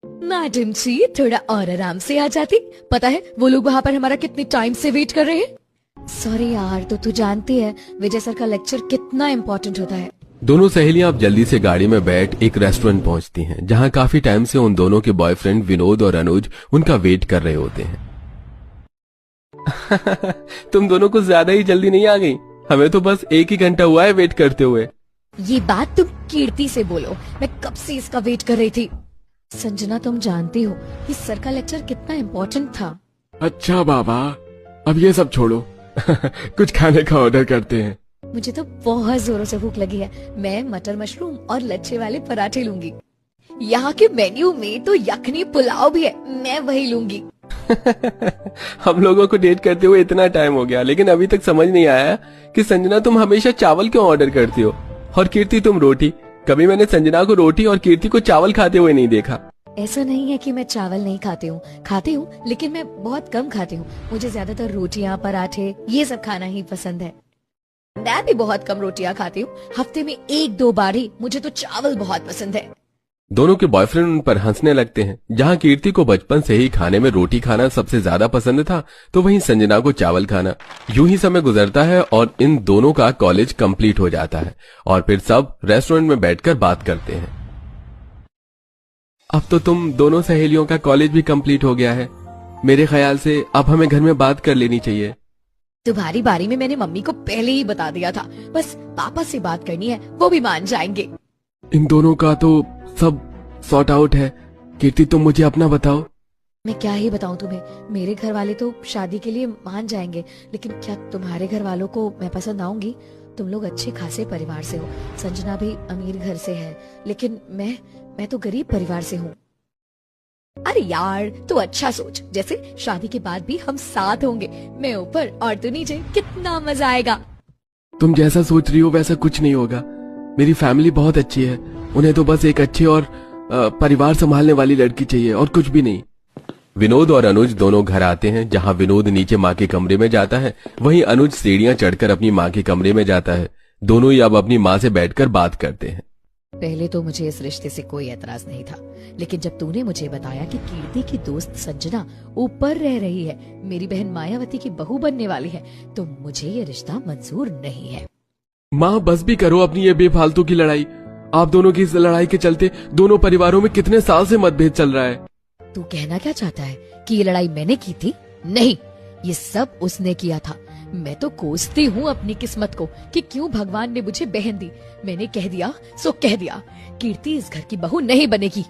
Madam जी थोड़ा और आराम से आ जाती। पता है वो लोग वहाँ पर हमारा कितने टाइम से वेट कर रहे हैं। सॉरी यार, तो तू जानती है विजय सर का लेक्चर कितना इम्पोर्टेंट होता है। दोनों सहेलियां अब जल्दी से गाड़ी में बैठ एक रेस्टोरेंट पहुंचती हैं, जहां काफी टाइम से उन दोनों के बॉयफ्रेंड विनोद और अनुज उनका वेट कर रहे होते हैं। तुम दोनों कुछ ज्यादा ही जल्दी नहीं आ गई? हमें तो बस 1 ही घंटा हुआ है वेट करते हुए। ये बात तुम कीर्ति से बोलो, मैं कब से इसका वेट कर रही थी। संजना तुम जानती हो कि सर का लेक्चर कितना इम्पोर्टेंट था। अच्छा बाबा, अब ये सब छोड़ो। कुछ खाने का ऑर्डर करते हैं। मुझे तो बहुत जोरों से भूख लगी है। मैं मटर मशरूम और लच्छे वाले पराठे लूंगी। यहाँ के मेन्यू में तो यखनी पुलाव भी है, मैं वही लूंगी। हम लोगों को डेट करते हुए इतना टाइम हो गया, लेकिन अभी तक समझ नहीं आया कि संजना तुम हमेशा चावल क्यों ऑर्डर करती हो और कीर्ति तुम रोटी। कभी मैंने संजना को रोटी और कीर्ति को चावल खाते हुए नहीं देखा। ऐसा नहीं है कि मैं चावल नहीं खाती हूँ, लेकिन मैं बहुत कम खाती हूँ। मुझे ज्यादातर रोटियाँ पराठे ये सब खाना ही पसंद है। मैं भी बहुत कम रोटियाँ खाती हूँ, हफ्ते में 1-2 बार ही। मुझे तो चावल बहुत पसंद है। दोनों के बॉयफ्रेंड उन पर हंसने लगते हैं। जहां कीर्ति को बचपन से ही खाने में रोटी खाना सबसे ज्यादा पसंद था, तो वहीं संजना को चावल खाना। यूं ही समय गुजरता है और इन दोनों का कॉलेज कंप्लीट हो जाता है और फिर सब रेस्टोरेंट में बैठकर बात करते हैं। अब तो तुम दोनों सहेलियों का कॉलेज भी कंप्लीट हो गया है। मेरे ख्याल से अब हमें घर में बात कर लेनी चाहिए। तुम्हारी बारी में मैंने मम्मी को पहले ही बता दिया था, बस पापा से बात करनी है, वो भी मान जाएंगे। इन दोनों का तो सब सॉर्ट आउट है। कीर्ति तुम मुझे अपना बताओ। मैं क्या ही बताऊं तुम्हें, मेरे घर वाले तो शादी के लिए मान जाएंगे, लेकिन क्या तुम्हारे घर वालों को मैं पसंद आऊंगी? तुम लोग अच्छे खासे परिवार से हो। संजना भी अमीर घर से है, लेकिन मैं तो गरीब परिवार से हूँ। अरे यार तू अच्छा सोच, जैसे शादी के बाद भी हम साथ होंगे, मैं ऊपर और तू नीचे, कितना मजा आएगा। तुम जैसा सोच रही हो वैसा कुछ नहीं होगा। मेरी फैमिली बहुत अच्छी है, उन्हें तो बस एक अच्छी और परिवार संभालने वाली लड़की चाहिए और कुछ भी नहीं। विनोद और अनुज दोनों घर आते हैं, जहां विनोद नीचे माँ के कमरे में जाता है, वहीं अनुज सीढ़ियां चढ़कर अपनी माँ के कमरे में जाता है। दोनों ही अब अपनी माँ से बैठकर बात करते हैं। पहले तो मुझे इस रिश्ते से कोई एतराज नहीं था, लेकिन जब तूने मुझे बताया कि कीर्ति की दोस्त संजना ऊपर रह रही है, मेरी बहन मायावती की बहू बनने वाली है, तो मुझे ये रिश्ता मंजूर नहीं है। माँ बस भी करो अपनी ये बेफालतू की लड़ाई। आप दोनों की इस लड़ाई के चलते दोनों परिवारों में कितने साल से मतभेद चल रहा है। तू कहना क्या चाहता है कि ये लड़ाई मैंने की थी? नहीं, ये सब उसने किया था। मैं तो कोसती हूँ अपनी किस्मत को कि क्यों भगवान ने मुझे बहन दी। मैंने कह दिया सो कह दिया, कीर्ति इस घर की बहू नहीं बनेगी।